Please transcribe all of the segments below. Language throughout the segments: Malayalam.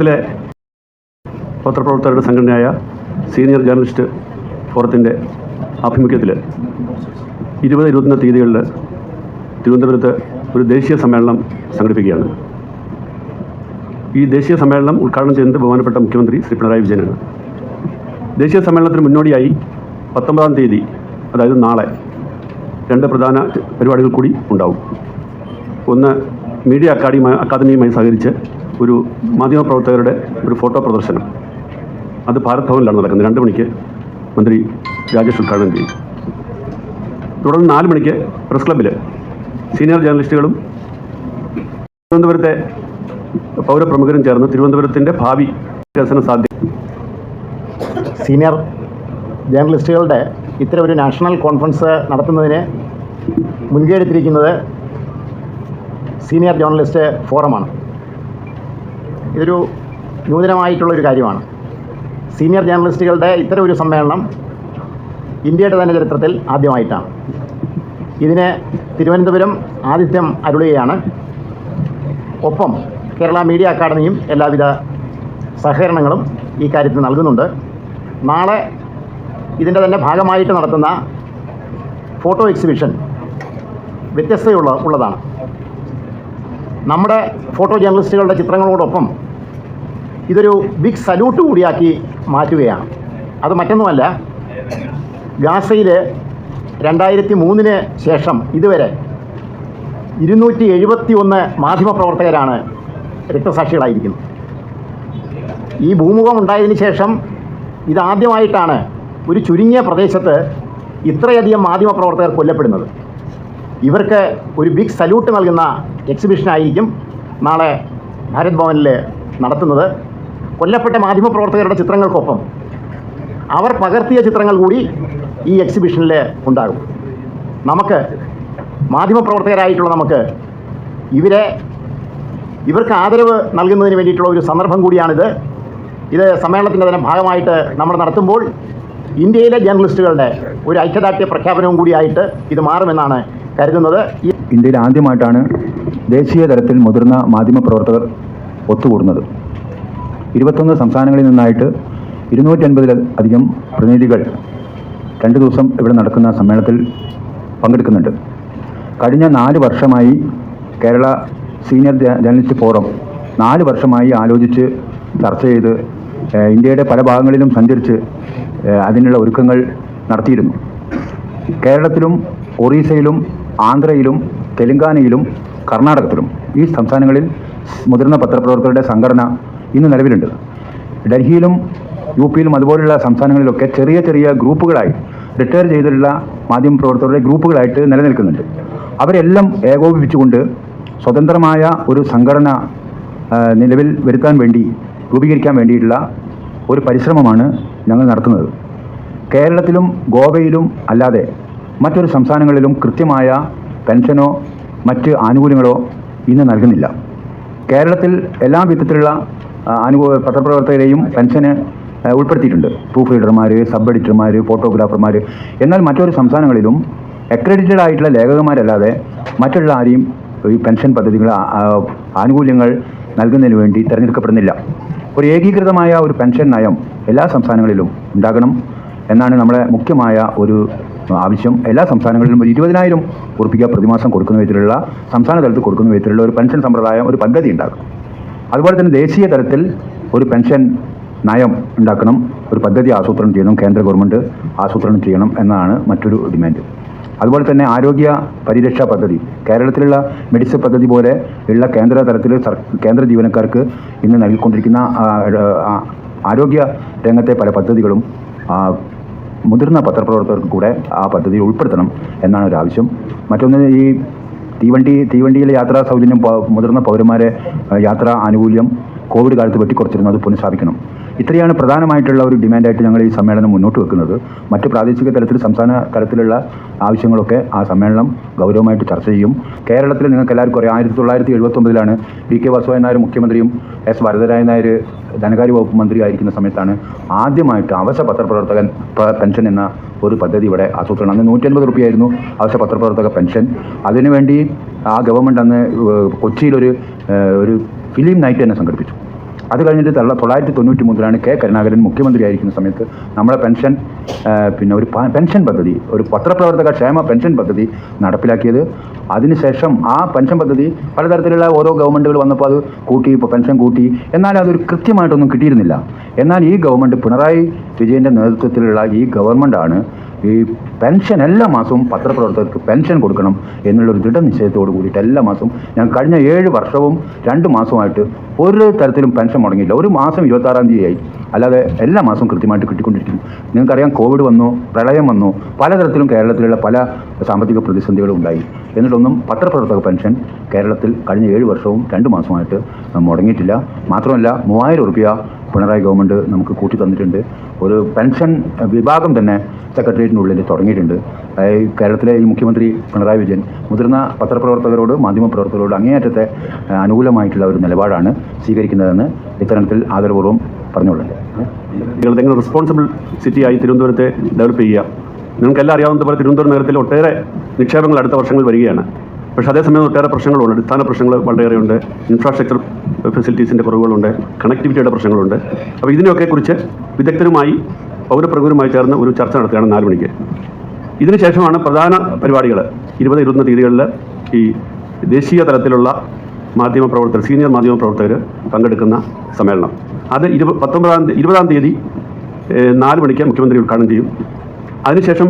കേരളത്തിലെ പത്രപ്രവർത്തകരുടെ സംഘടനയായ സീനിയർ ജേർണലിസ്റ്റ് ഫോറത്തിൻ്റെ ആഭിമുഖ്യത്തിൽ 20-21 തീയതികളിൽ തിരുവനന്തപുരത്ത് ഒരു ദേശീയ സമ്മേളനം സംഘടിപ്പിക്കുകയാണ്. ഈ ദേശീയ സമ്മേളനം ഉദ്ഘാടനം ചെയ്യുന്നത് ബഹുമാനപ്പെട്ട മുഖ്യമന്ത്രി ശ്രീ പിണറായി വിജയനാണ്. ദേശീയ സമ്മേളനത്തിന് മുന്നോടിയായി 19-ാം തീയതി, അതായത് നാളെ, 2 പ്രധാന പരിപാടികൾ കൂടി ഉണ്ടാവും. ഒന്ന്, മീഡിയ അക്കാദമിയുമായി സഹകരിച്ച് ഒരു മാധ്യമപ്രവർത്തകരുടെ ഒരു ഫോട്ടോ പ്രദർശനം. അത് ഭാരത് ഭവനിലാണ് നടക്കുന്നത്. 2 മണിക്ക് മന്ത്രി രാജേഷ് ഉദ്ഘാടനം ചെയ്യും. തുടർന്ന് 4 മണിക്ക് പ്രസ് ക്ലബ്ബിൽ സീനിയർ ജേർണലിസ്റ്റുകളും തിരുവനന്തപുരത്തെ പൗരപ്രമുഖരും ചേർന്ന് തിരുവനന്തപുരത്തിൻ്റെ ഭാവി വികസന സാധ്യത. സീനിയർ ജേർണലിസ്റ്റുകളുടെ ഇത്തരം ഒരു നാഷണൽ കോൺഫറൻസ് നടത്തുന്നതിന് മുൻകൈ എടുത്തിരിക്കുന്നത് സീനിയർ ജേർണലിസ്റ്റ് ഫോറമാണ്. ഇതൊരു നൂതനമായിട്ടുള്ളൊരു കാര്യമാണ്. സീനിയർ ജേർണലിസ്റ്റുകളുടെ ഇത്തരം ഒരു സമ്മേളനം ഇന്ത്യയുടെ തന്നെ ചരിത്രത്തിൽ ആദ്യമായിട്ടാണ്. ഇതിന് തിരുവനന്തപുരം ആതിഥ്യം അരുളുകയാണ്. ഒപ്പം കേരള മീഡിയ അക്കാദമിയും എല്ലാവിധ സഹകരണങ്ങളും ഈ കാര്യത്തിൽ നൽകുന്നുണ്ട്. നാളെ ഇതിൻ്റെ തന്നെ ഭാഗമായിട്ട് നടത്തുന്ന ഫോട്ടോ എക്സിബിഷൻ വ്യത്യസ്തയുള്ളതാണ്. നമ്മുടെ ഫോട്ടോ ജേർണലിസ്റ്റുകളുടെ ചിത്രങ്ങളോടൊപ്പം ഇതൊരു ബിഗ് സല്യൂട്ട് കൂടിയാക്കി മാറ്റുകയാണ്. അത് മറ്റൊന്നുമല്ല, ഗാസയിൽ 2003 ശേഷം ഇതുവരെ 271 മാധ്യമപ്രവർത്തകരാണ് രക്തസാക്ഷികളായിരിക്കുന്നത്. ഈ ഭൂമുഖം ഉണ്ടായതിനു ശേഷം ഇതാദ്യമായിട്ടാണ് ഒരു ചുരുങ്ങിയ പ്രദേശത്ത് ഇത്രയധികം മാധ്യമപ്രവർത്തകർ കൊല്ലപ്പെടുന്നത്. ഇവർക്ക് ഒരു ബിഗ് സല്യൂട്ട് നൽകുന്ന എക്സിബിഷനായിരിക്കും നാളെ ഭാരത് ഭവനിൽ നടത്തുന്നത്. കൊല്ലപ്പെട്ട മാധ്യമപ്രവർത്തകരുടെ ചിത്രങ്ങൾക്കൊപ്പം അവർ പകർത്തിയ ചിത്രങ്ങൾ കൂടി ഈ എക്സിബിഷനിൽ ഉണ്ടാകും. നമുക്ക് മാധ്യമപ്രവർത്തകരായിട്ടുള്ള നമുക്ക് ഇവർക്ക് ആദരവ് നൽകുന്നതിന് വേണ്ടിയിട്ടുള്ള ഒരു സന്ദർഭം കൂടിയാണിത്. ഇത് സമ്മേളനത്തിൻ്റെ തന്നെ ഭാഗമായിട്ട് നമ്മൾ നടത്തുമ്പോൾ ഇന്ത്യയിലെ ജേർണലിസ്റ്റുകളുടെ ഒരു ഐക്യദാർഢ്യ പ്രഖ്യാപനവും കൂടിയായിട്ട് ഇത് മാറുമെന്നാണ് കരുതുന്നത്. ഇന്ത്യയിൽ ആദ്യമായിട്ടാണ് ദേശീയ തലത്തിൽ മുതിർന്ന മാധ്യമപ്രവർത്തകർ ഒത്തുകൂടുന്നത്. 21 സംസ്ഥാനങ്ങളിൽ നിന്നായിട്ട് 250-ലധികം പ്രതിനിധികൾ 2 ദിവസം ഇവിടെ നടക്കുന്ന സമ്മേളനത്തിൽ പങ്കെടുക്കുന്നുണ്ട്. കഴിഞ്ഞ 4 വർഷമായി കേരള സീനിയർ ജേർണലിസ്റ്റ് ഫോറം 4 വർഷമായി ആലോചിച്ച് ചർച്ച ചെയ്ത് ഇന്ത്യയുടെ പല ഭാഗങ്ങളിലും സഞ്ചരിച്ച് അതിനുള്ള ഒരുക്കങ്ങൾ നടത്തിയിരുന്നു. കേരളത്തിലും ഒറീസയിലും ആന്ധ്രയിലും തെലങ്കാനയിലും കർണാടകത്തിലും ഈ സംസ്ഥാനങ്ങളിൽ മുതിർന്ന പത്രപ്രവർത്തകരുടെ സംഘടന ഇന്ന് നിലവിലുണ്ട്. ഡൽഹിയിലും യുപിയിലും അതുപോലുള്ള സംസ്ഥാനങ്ങളിലൊക്കെ ചെറിയ ചെറിയ ഗ്രൂപ്പുകളായി റിട്ടയർ ചെയ്തിട്ടുള്ള മാധ്യമപ്രവർത്തകരുടെ ഗ്രൂപ്പുകളായിട്ട് നിലനിൽക്കുന്നുണ്ട്. അവരെല്ലാം ഏകോപിപ്പിച്ചുകൊണ്ട് സ്വതന്ത്രമായ ഒരു സംഘടന നിലവിൽ വരുത്താൻ വേണ്ടി രൂപീകരിക്കാൻ വേണ്ടിയിട്ടുള്ള ഒരു പരിശ്രമമാണ് ഞങ്ങൾ നടത്തുന്നത്. കേരളത്തിലും ഗോവയിലും അല്ലാതെ മറ്റൊരു സംസ്ഥാനങ്ങളിലും കൃത്യമായ പെൻഷനോ മറ്റ് ആനുകൂല്യങ്ങളോ ഇന്ന് നൽകുന്നില്ല. കേരളത്തിൽ എല്ലാ വിധത്തിലുള്ള പത്രപ്രവർത്തകരെയും പെൻഷന് ഉൾപ്പെടുത്തിയിട്ടുണ്ട്. പ്രൂഫ് റീഡർമാർ, സബ് എഡിറ്റർമാർ, ഫോട്ടോഗ്രാഫർമാർ. എന്നാൽ മറ്റൊരു സംസ്ഥാനങ്ങളിലും അക്രഡിറ്റഡ് ആയിട്ടുള്ള ലേഖകന്മാരല്ലാതെ മറ്റുള്ള ആരെയും ഈ പെൻഷൻ പദ്ധതികൾ ആനുകൂല്യങ്ങൾ നൽകുന്നതിന് വേണ്ടി തിരഞ്ഞെടുക്കപ്പെടുന്നില്ല. ഒരു ഏകീകൃതമായ ഒരു പെൻഷൻ നയം എല്ലാ സംസ്ഥാനങ്ങളിലും ഉണ്ടാകണം എന്നാണ് നമ്മുടെ മുഖ്യമായ ഒരു ആവശ്യം. എല്ലാ സംസ്ഥാനങ്ങളിലും ഒരു 20,000 ഉറുപ്പിക പ്രതിമാസം കൊടുക്കുന്ന വിധത്തിലുള്ള, സംസ്ഥാന തലത്തിൽ കൊടുക്കുന്ന വിധത്തിലുള്ള ഒരു പെൻഷൻ സമ്പ്രദായം, ഒരു പദ്ധതി ഉണ്ടാക്കണം. അതുപോലെ തന്നെ ദേശീയ തലത്തിൽ ഒരു പെൻഷൻ നയം ഉണ്ടാക്കണം, ഒരു പദ്ധതി ആസൂത്രണം ചെയ്യണം, കേന്ദ്ര ഗവൺമെൻറ് ആസൂത്രണം ചെയ്യണം എന്നതാണ് മറ്റൊരു ഡിമാൻഡ്. അതുപോലെ തന്നെ ആരോഗ്യ പരിരക്ഷാ പദ്ധതി, കേരളത്തിലുള്ള മെഡിസിൻ പദ്ധതി പോലെ ഉള്ള കേന്ദ്ര തലത്തിൽ കേന്ദ്ര ജീവനക്കാർക്ക് ഇന്ന് നൽകിക്കൊണ്ടിരിക്കുന്ന ആരോഗ്യ രംഗത്തെ പല പദ്ധതികളും മുതിർന്ന പത്രപ്രവർത്തകർക്ക് കൂടെ ആ പദ്ധതിയിൽ ഉൾപ്പെടുത്തണം എന്നാണ് ഒരു ആവശ്യം. മറ്റൊന്ന്, ഈ തീവണ്ടിയിലെ യാത്രാ സൗജന്യം മുതിർന്ന പൗരന്മാരെ യാത്രാ ആനുകൂല്യം കോവിഡ് കാലത്ത് വെട്ടിക്കുറച്ചിരുന്നു, അത് പുനഃസ്ഥാപിക്കണം. ഇത്രയാണ് പ്രധാനമായിട്ടുള്ള ഒരു ഡിമാൻഡായിട്ട് ഞങ്ങൾ ഈ സമ്മേളനം മുന്നോട്ട് വെക്കുന്നത്. മറ്റ് പ്രാദേശിക തലത്തിൽ, സംസ്ഥാന തലത്തിലുള്ള ആവശ്യങ്ങളൊക്കെ ആ സമ്മേളനം ഗൗരവമായിട്ട് ചർച്ച ചെയ്യും. കേരളത്തിൽ നിങ്ങൾക്ക് എല്ലാവർക്കും അറിയാം, 1979 പി.കെ. വാസുദേവൻ നായർ മുഖ്യമന്ത്രിയും എസ്. വരദരാജൻ നായർ ധനകാര്യ വകുപ്പ് മന്ത്രി ആയിരിക്കുന്ന സമയത്താണ് ആദ്യമായിട്ട് അവശ്യ പത്രപ്രവർത്തകൻ പെൻഷൻ എന്ന ഒരു പദ്ധതി ഇവിടെ ആസൂത്രണം. അന്ന് 150 രൂപയായിരുന്നു അവശ്യ പത്രപ്രവർത്തക പെൻഷൻ. അതിനുവേണ്ടി ആ ഗവൺമെൻറ് അന്ന് കൊച്ചിയിലൊരു ഫിലിം നൈറ്റ് തന്നെ സംഘടിപ്പിച്ചു. അത് കഴിഞ്ഞിട്ട് 1993 കെ കരുണാകരൻ മുഖ്യമന്ത്രിയായിരിക്കുന്ന സമയത്ത് നമ്മളെ പെൻഷൻ പിന്നെ ഒരു പെൻഷൻ പദ്ധതി, ഒരു പത്രപ്രവർത്തക ക്ഷേമ പെൻഷൻ പദ്ധതി നടപ്പിലാക്കിയത്. അതിനുശേഷം ആ പെൻഷൻ പദ്ധതി പലതരത്തിലുള്ള ഓരോ ഗവൺമെൻറ്റുകൾ വന്നപ്പോൾ അത് കൂട്ടി, ഇപ്പോൾ പെൻഷൻ കൂട്ടി, എന്നാൽ അതൊരു കൃത്യമായിട്ടൊന്നും കിട്ടിയിരുന്നില്ല. എന്നാൽ ഈ ഗവൺമെൻറ്, പിണറായി വിജയൻ്റെ നേതൃത്വത്തിലുള്ള ഈ ഗവൺമെൻറ്റാണ് ഈ പെൻഷൻ എല്ലാ മാസവും പത്രപ്രവർത്തകർക്ക് പെൻഷൻ കൊടുക്കണം എന്നുള്ളൊരു ദൃഢനിശ്ചയത്തോട് കൂടിയിട്ട് എല്ലാ മാസവും ഞാൻ കഴിഞ്ഞ 7 വർഷവും 2 മാസമായിട്ട് ഒരു തരത്തിലും പെൻഷൻ മുടങ്ങിയില്ല. ഒരു മാസം 26-ാം തീയതിയായി, അല്ലാതെ എല്ലാ മാസവും കൃത്യമായിട്ട് കിട്ടിക്കൊണ്ടിരിക്കുന്നു. നിങ്ങൾക്കറിയാം, കോവിഡ് വന്നു, പ്രളയം വന്നു, പലതരത്തിലും കേരളത്തിലുള്ള പല സാമ്പത്തിക പ്രതിസന്ധികളും ഉണ്ടായി. എന്നിട്ടൊന്നും പത്രപ്രവർത്തക പെൻഷൻ കേരളത്തിൽ കഴിഞ്ഞ 7 വർഷവും 2 മാസമായിട്ട് മുടങ്ങിയിട്ടില്ല. മാത്രമല്ല 3000 രൂപ പിണറായി ഗവൺമെൻറ് നമുക്ക് കൂട്ടി തന്നിട്ടുണ്ട്. ഒരു പെൻഷൻ വിഭാഗം തന്നെ സെക്രട്ടേറിയറ്റിനുള്ളിൽ തുടങ്ങിയിട്ടുണ്ട്. കേരളത്തിലെ ഈ മുഖ്യമന്ത്രി പിണറായി വിജയൻ മുതിർന്ന പത്രപ്രവർത്തകരോട്, മാധ്യമപ്രവർത്തകരോട് അങ്ങേയറ്റത്തെ അനുകൂലമായിട്ടുള്ള ഒരു നിലപാടാണ് സ്വീകരിക്കുന്നതെന്ന് ഇത്തരത്തിൽ ആദരപൂർവ്വം പറഞ്ഞുകൊള്ളുന്നുണ്ട്. നിങ്ങൾ റെസ്പോൺസിബിൾ സിറ്റിയായി തിരുവനന്തപുരത്തെ ഡെവലപ്പ് ചെയ്യുക. നിങ്ങൾക്കെല്ലാം അറിയാവുന്നതുപോലെ തിരുവനന്തപുരം നഗരത്തിൽ ഒട്ടേറെ നിക്ഷേപങ്ങൾ അടുത്ത വർഷങ്ങളിൽ വരികയാണ്. പക്ഷേ അതേസമയം ഒട്ടേറെ പ്രശ്നങ്ങളുണ്ട്. അടിസ്ഥാന പ്രശ്നങ്ങൾ വളരെയേറെയുണ്ട്. ഇൻഫ്രാസ്ട്രക്ചർ ഫെസിലിറ്റീസിൻ്റെ കുറവുകളുണ്ട്, കണക്ടിവിറ്റിയുടെ പ്രശ്നങ്ങളുണ്ട്. അപ്പോൾ ഇതിനെയൊക്കെ കുറിച്ച് വിദഗ്ധരുമായി പൗരപ്രമുഖരുമായി ചേർന്ന് ഒരു ചർച്ച നടത്തുകയാണ് 4 മണിക്ക്. ഇതിനുശേഷമാണ് പ്രധാന പരിപാടികൾ 20-21 തീയതികളിൽ ഈ ദേശീയ തലത്തിലുള്ള മാധ്യമപ്രവർത്തകർ, സീനിയർ മാധ്യമപ്രവർത്തകർ പങ്കെടുക്കുന്ന സമ്മേളനം. അത് 20-ാം തീയതി 4 മണിക്ക് മുഖ്യമന്ത്രി ഉദ്ഘാടനം ചെയ്യും. അതിനുശേഷം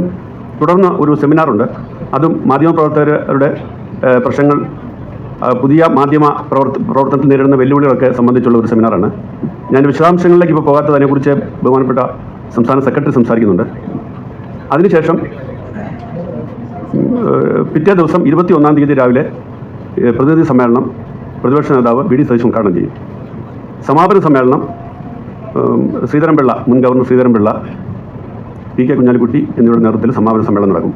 തുടർന്ന് ഒരു സെമിനാറുണ്ട്. അതും മാധ്യമപ്രവർത്തകരുടെ പ്രശ്നങ്ങൾ, പുതിയ മാധ്യമ പ്രവർത്തനത്തിൽ നേരിടുന്ന വെല്ലുവിളികളൊക്കെ സംബന്ധിച്ചുള്ള ഒരു സെമിനാറാണ്. ഞാൻ വിശദാംശങ്ങളിലേക്ക് ഇപ്പോൾ പോകാത്തതിനെക്കുറിച്ച് ബഹുമാനപ്പെട്ട സംസ്ഥാന സെക്രട്ടറി സംസാരിക്കുന്നുണ്ട്. അതിനുശേഷം പിറ്റേ ദിവസം 21-ാം തീയതി രാവിലെ പ്രതിനിധി സമ്മേളനം പ്രതിപക്ഷ നേതാവ് വി ഡി സതീശൻ ഉദ്ഘാടനം ചെയ്യും. സമാപന സമ്മേളനം ശ്രീധരൻപിള്ള, മുൻ governor Sreedharan Pillai, P K Kunhalikutty എന്നിവരുടെ നേതൃത്വത്തിൽ സമാപന സമ്മേളനം നടക്കും.